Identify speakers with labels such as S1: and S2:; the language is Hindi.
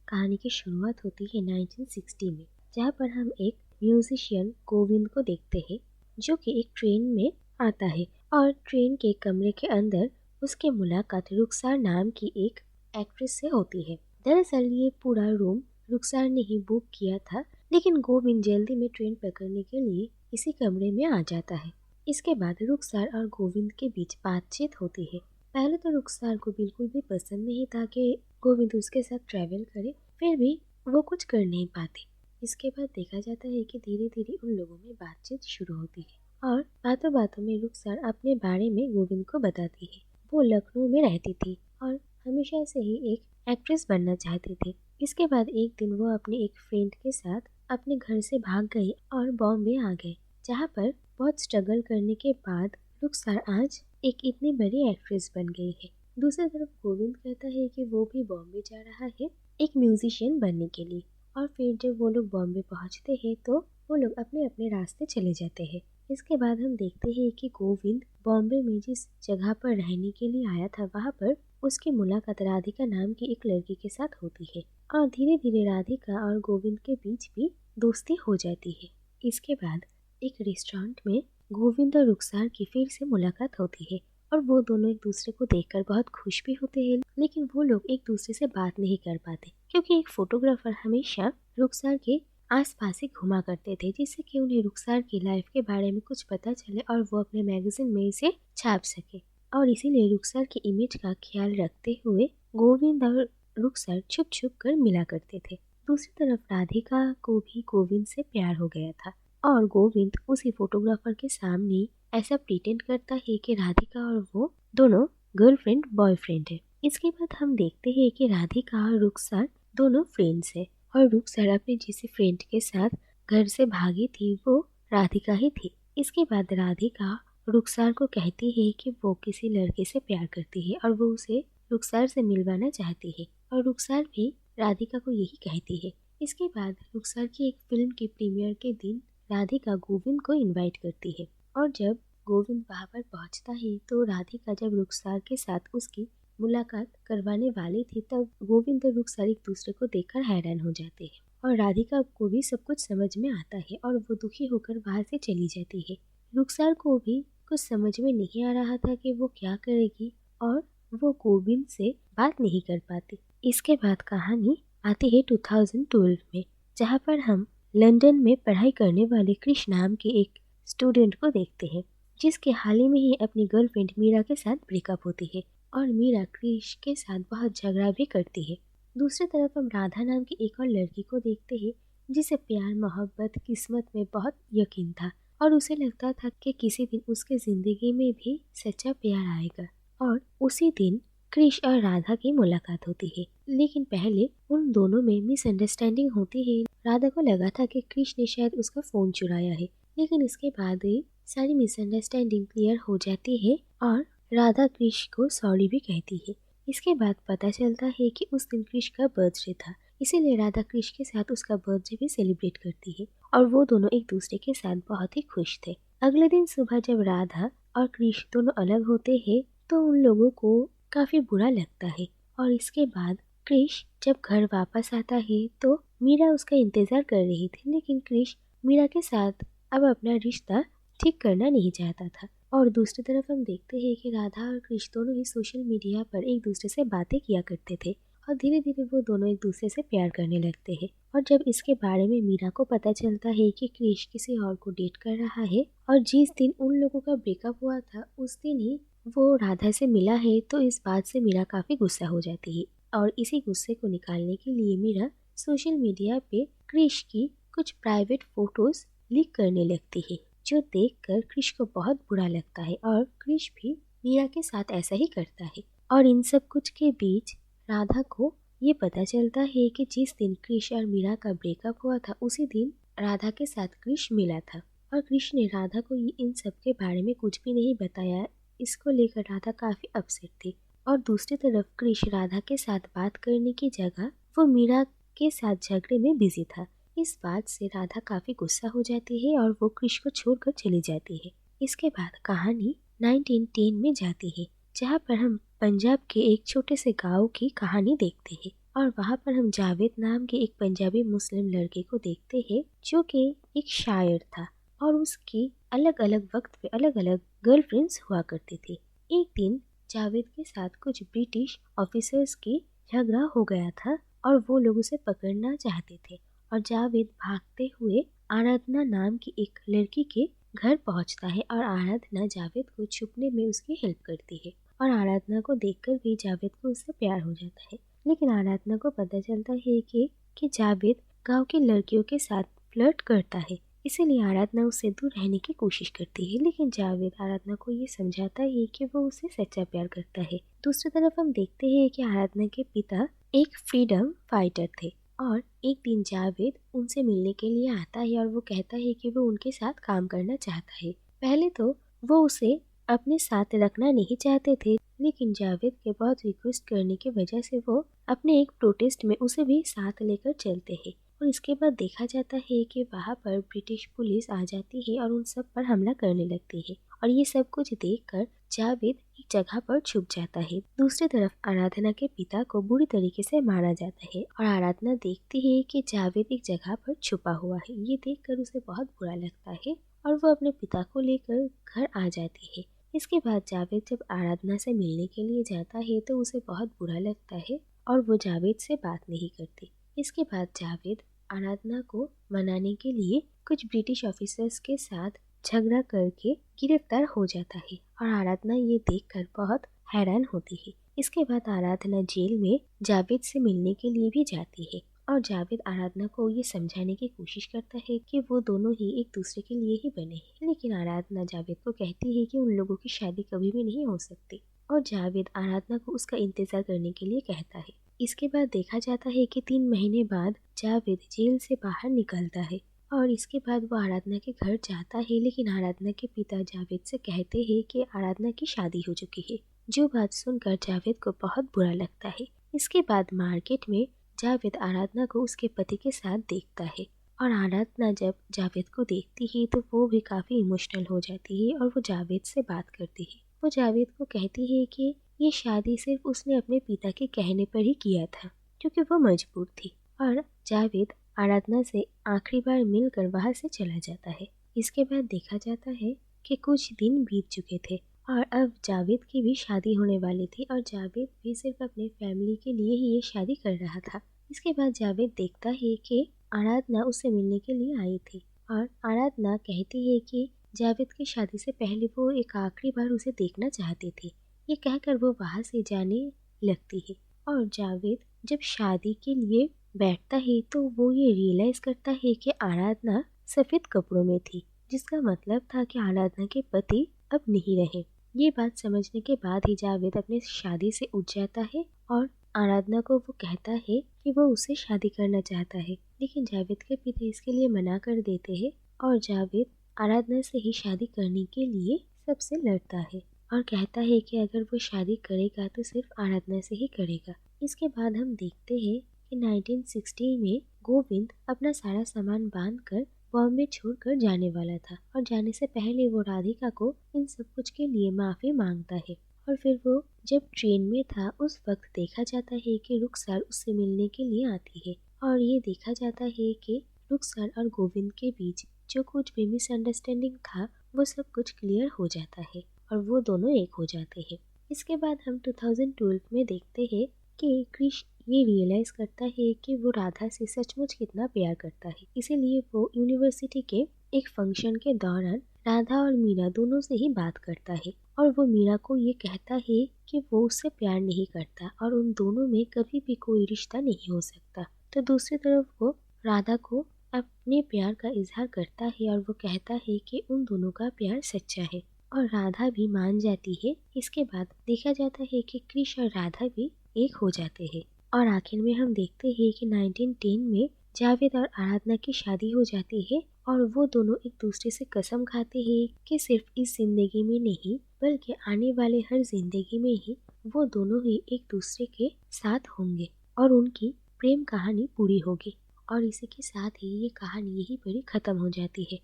S1: कहानी की शुरुआत होती है 1960 में, जहाँ पर हम एक म्यूजिशियन गोविंद को देखते हैं जो कि एक ट्रेन में आता है और ट्रेन के कमरे के अंदर उसकी मुलाकात रुखसार नाम की एक एक्ट्रेस से होती है। दरअसल ये पूरा रूम रुखसार ने ही बुक किया था, लेकिन गोविंद जल्दी में ट्रेन पकड़ने के लिए इसी कमरे में आ जाता है। इसके बाद रुखसार और गोविंद के बीच बातचीत होती है। पहले तो रुखसार को बिल्कुल भी पसंद नहीं था कि गोविंद उसके साथ ट्रैवल करे, फिर भी वो कुछ कर नहीं पाती। इसके बाद देखा जाता है कि धीरे धीरे उन लोगों में बातचीत शुरू होती है और बातों बातों में रुखसार अपने बारे में गोविंद को बताती है। वो लखनऊ में रहती थी और हमेशा से ही एक एक्ट्रेस बनना चाहती थी। इसके बाद एक दिन वो अपने एक फ्रेंड के साथ अपने घर से भाग गई और बॉम्बे आ गए, जहाँ पर बहुत स्ट्रगल करने के बाद रुखसार आज एक इतनी बड़ी एक्ट्रेस बन गई है। दूसरी तरफ गोविंद कहता है कि वो भी बॉम्बे जा रहा है एक म्यूजिशियन बनने के लिए, और फिर जब वो लोग बॉम्बे पहुंचते हैं तो वो लोग अपने अपने रास्ते चले जाते हैं। इसके बाद हम देखते हैं कि गोविंद बॉम्बे में जिस जगह पर रहने के लिए आया था वहाँ पर उसकी मुलाकात राधिका नाम की एक लड़की के साथ होती है और धीरे धीरे राधिका और गोविंद के बीच भी दोस्ती हो जाती है। इसके बाद एक रेस्टोरेंट में गोविंद और रुखसार की फिर से मुलाकात होती है और वो दोनों एक दूसरे को देखकर बहुत खुश भी होते हैं, लेकिन वो लोग एक दूसरे से बात नहीं कर पाते क्योंकि एक फोटोग्राफर हमेशा रुखसार के आसपास ही घुमा करते थे, जिससे कि उन्हें रुखसार की लाइफ के बारे में कुछ पता चले और वो अपने मैगजीन में इसे छाप सके। और इसीलिए रुखसार की इमेज का ख्याल रखते हुए गोविंद और रुखसार छुप छुप कर मिला करते थे। दूसरी तरफ राधिका को भी गोविंद से प्यार हो गया था और गोविंद उसी फोटोग्राफर के सामने ऐसा प्रिटेंड करता है कि राधिका और वो दोनों गर्लफ्रेंड बॉयफ्रेंड है। इसके बाद हम देखते हैं कि राधिका और रुखसार दोनों फ्रेंड्स है और रुखसार अपने जिस फ्रेंड के साथ घर से भागी थी वो राधिका ही थी। इसके बाद राधिका रुखसार को कहती है कि वो किसी लड़के से प्यार करती है और वो उसे रुखसार से मिलवाना चाहती है और रुखसार भी राधिका को यही कहती है। इसके बाद रुखसार की एक फिल्म की प्रीमियर के दिन राधिका गोविंद को इनवाइट करती है और जब गोविंद वहाँ पर पहुँचता है तो राधिका जब रुखसार के साथ उसकी मुलाकात करवाने वाली थी तब गोविंद और रुखसार एक दूसरे को देखकर हैरान हो जाते हैं और राधिका को भी सब कुछ समझ में आता है और वो दुखी होकर वहाँ से चली जाती है। रुखसार को भी कुछ समझ में नहीं आ रहा था कि वो क्या करेगी और वो गोविंद से बात नहीं कर पाती। इसके बाद कहानी आती है 2012 में, जहाँ पर हम लंदन में पढ़ाई करने वाले कृष नाम के एक स्टूडेंट को देखते हैं जिसके हाल ही में ही अपनी गर्लफ्रेंड मीरा के साथ ब्रेकअप होती है और मीरा कृष के साथ बहुत झगड़ा भी करती है। दूसरी तरफ हम राधा नाम की एक और लड़की को देखते हैं जिसे प्यार मोहब्बत किस्मत में बहुत यकीन था और उसे लगता था कि किसी दिन उसके जिंदगी में भी सच्चा प्यार आएगा और उसी दिन कृष और राधा की मुलाकात होती है। लेकिन पहले उन दोनों में मिसअंडरस्टैंडिंग होती है। राधा को लगा था कि कृष ने शायद उसका फोन चुराया है, लेकिन इसके बाद ही सारी मिसअंडरस्टैंडिंग क्लियर हो जाती है और राधा कृष को सॉरी भी कहती है। इसके बाद पता चलता है कि उस दिन कृष का बर्थडे था, इसीलिए राधा कृष के साथ उसका बर्थडे भी सेलिब्रेट करती है और वो दोनों एक दूसरे के साथ बहुत ही खुश थे। अगले दिन सुबह जब राधा और कृष दोनों अलग होते हैं तो उन लोगों को काफी बुरा लगता है और इसके बाद कृष जब घर वापस आता है तो मीरा उसका इंतजार कर रही थी, लेकिन कृष मीरा के साथ अब अपना रिश्ता ठीक करना नहीं चाहता था। और दूसरी तरफ हम देखते हैं कि राधा और कृष दोनों ही सोशल मीडिया पर एक दूसरे से बातें किया करते थे और धीरे धीरे वो दोनों एक दूसरे से प्यार करने लगते हैं। और जब इसके बारे में मीरा को पता चलता है कि कृष किसी और को डेट कर रहा है और जिस दिन उन लोगों का ब्रेकअप हुआ था उस दिन ही वो राधा से मिला है, तो इस बात से मीरा काफी गुस्सा हो जाती है और इसी गुस्से को निकालने के लिए मीरा सोशल मीडिया पे कृष की कुछ प्राइवेट फोटोज लीक करने लगती है, जो देखकर कृष को बहुत बुरा लगता है और कृष भी मीरा के साथ ऐसा ही करता है। और इन सब कुछ के बीच राधा को ये पता चलता है कि जिस दिन कृष और मीरा का ब्रेकअप हुआ था उसी दिन राधा के साथ कृष मिला था और कृष ने राधा को इन सब के बारे में कुछ भी नहीं बताया। इसको लेकर राधा काफी अपसेट थी और दूसरी तरफ कृष राधा के साथ बात करने की जगह वो मीरा के साथ झगड़े में बिजी था। इस बात से राधा काफी गुस्सा हो जाती है और वो कृष को छोड़कर चली जाती है। इसके बाद कहानी 1910 में जाती है, जहाँ पर हम पंजाब के एक छोटे से गांव की कहानी देखते हैं। और वहाँ पर हम जावेद नाम के एक पंजाबी मुस्लिम लड़के को देखते हैं जो कि एक शायर था और उसकी अलग अलग वक्त पे अलग अलग गर्लफ्रेंड्स हुआ करती थी। एक दिन जावेद के साथ कुछ ब्रिटिश ऑफिसर्स की झगड़ा हो गया था और वो लोग उसे पकड़ना चाहते थे और जावेद भागते हुए आराधना नाम की एक लड़की के घर पहुंचता है और आराधना जावेद को छुपने में उसकी हेल्प करती है और आराधना को देखकर भी जावेद को उससे प्यार हो जाता है। लेकिन आराधना को पता चलता है कि जावेद गांव की लड़कियों के साथ फ्लर्ट करता है, इसीलिए आराधना उससे दूर रहने की कोशिश करती है। लेकिन जावेद आराधना को ये समझाता है कि वो उसे सच्चा प्यार करता है। दूसरी तरफ हम देखते हैं कि आराधना के पिता एक फ्रीडम फाइटर थे और एक दिन जावेद उनसे मिलने के लिए आता है और वो कहता है कि वो उनके साथ काम करना चाहता है। पहले तो वो उसे अपने साथ रखना नहीं चाहते थे, लेकिन जावेद के बहुत रिक्वेस्ट करने की वजह से वो अपने एक प्रोटेस्ट में उसे भी साथ लेकर चलते हैं। और इसके बाद देखा जाता है कि वहाँ पर ब्रिटिश पुलिस आ जाती है और उन सब पर हमला करने लगती है और ये सब कुछ देखकर जावेद एक जगह पर छुप जाता है। दूसरी तरफ आराधना के पिता को बुरी तरीके से मारा जाता है और आराधना देखती है कि जावेद एक जगह पर छुपा हुआ है। ये देखकर उसे बहुत बुरा लगता है और वो अपने पिता को लेकर घर आ जाती है। इसके बाद जावेद जब आराधना से मिलने के लिए जाता है तो उसे बहुत बुरा लगता है और वो जावेद से बात नहीं करती। इसके बाद जावेद आराधना को मनाने के लिए कुछ ब्रिटिश ऑफिसर्स के साथ झगड़ा करके गिरफ्तार हो जाता है और आराधना ये देखकर बहुत हैरान होती है। इसके बाद आराधना जेल में जावेद से मिलने के लिए भी जाती है और जावेद आराधना को ये समझाने की कोशिश करता है कि वो दोनों ही एक दूसरे के लिए ही बने हैं। लेकिन आराधना जावेद को कहती है कि उन लोगों की शादी कभी भी नहीं हो सकती और जावेद आराधना को उसका इंतजार करने के लिए कहता है। इसके बाद देखा जाता है कि 3 महीने बाद जावेद जेल से बाहर निकलता है और इसके बाद वो आराधना के घर जाता है। लेकिन आराधना के पिता जावेद से कहते हैं कि आराधना की शादी हो चुकी है, जो बात सुनकर जावेद को बहुत बुरा लगता है। इसके बाद मार्केट में जावेद आराधना को उसके पति के साथ देखता है और आराधना जब जावेद को देखती है तो वो भी काफ़ी इमोशनल हो जाती है और वो जावेद से बात करती है। वो जावेद को कहती है कि ये शादी सिर्फ उसने अपने पिता के कहने पर ही किया था क्योंकि वो मजबूर थी और जावेद आराधना से आखिरी बार मिलकर वहाँ से चला जाता है। इसके बाद देखा जाता है कि कुछ दिन बीत चुके थे और अब जावेद की भी शादी होने वाली थी और जावेद भी सिर्फ अपने फैमिली के लिए ही ये शादी कर रहा था। इसके बाद जावेद देखता है कि आराधना उससे मिलने के लिए आई थी और आराधना कहती है कि जावेद की शादी से पहले वो एक आखिरी बार उसे देखना चाहती थी। ये कहकर वो वहाँ से जाने लगती है और जावेद जब शादी के लिए बैठता है तो वो ये रियलाइज करता है कि आराधना सफ़ेद कपड़ों में थी, जिसका मतलब था कि आराधना के पति अब नहीं रहे। ये बात समझने के बाद ही जावेद अपने शादी से उठ जाता है और आराधना को वो कहता है कि वो उससे शादी करना चाहता है। लेकिन जावेद के पिता इसके लिए मना कर देते हैं और जावेद आराधना से ही शादी करने के लिए सबसे लड़ता है और कहता है कि अगर वो शादी करेगा तो सिर्फ आराधना से ही करेगा। इसके बाद हम देखते हैं कि 1960 में गोविंद अपना सारा सामान बांधकर बॉम्बे छोड़कर जाने वाला था और जाने से पहले वो राधिका को इन सब कुछ के लिए माफ़ी मांगता है। और फिर वो जब ट्रेन में था उस वक्त देखा जाता है कि रुखसार उससे मिलने के लिए आती है और ये देखा जाता है कि रुखसार और गोविंद के बीच जो कुछ भी मिसअंडरस्टैंडिंग था वो सब कुछ क्लियर हो जाता है और वो दोनों एक हो जाते हैं। इसके बाद हम 2012 में देखते हैं कि कृष ये रियलाइज़ करता है कि वो राधा से सचमुच कितना प्यार करता है, इसीलिए वो यूनिवर्सिटी के एक फंक्शन के दौरान राधा और मीरा दोनों से ही बात करता है और वो मीरा को ये कहता है कि वो उससे प्यार नहीं करता और उन दोनों में कभी भी कोई रिश्ता नहीं हो सकता। तो दूसरी तरफ वो राधा को अपने प्यार का इजहार करता है और वो कहता है कि उन दोनों का प्यार सच्चा है और राधा भी मान जाती है। इसके बाद देखा जाता है कि कृष और राधा भी एक हो जाते हैं और आखिर में हम देखते हैं कि 1910 में जावेद और आराधना की शादी हो जाती है और वो दोनों एक दूसरे से कसम खाते हैं कि सिर्फ इस जिंदगी में नहीं बल्कि आने वाले हर जिंदगी में ही वो दोनों ही एक दूसरे के साथ होंगे और उनकी प्रेम कहानी पूरी होगी। और इसी के साथ ही ये कहानी यहीं पर ही खत्म हो जाती है।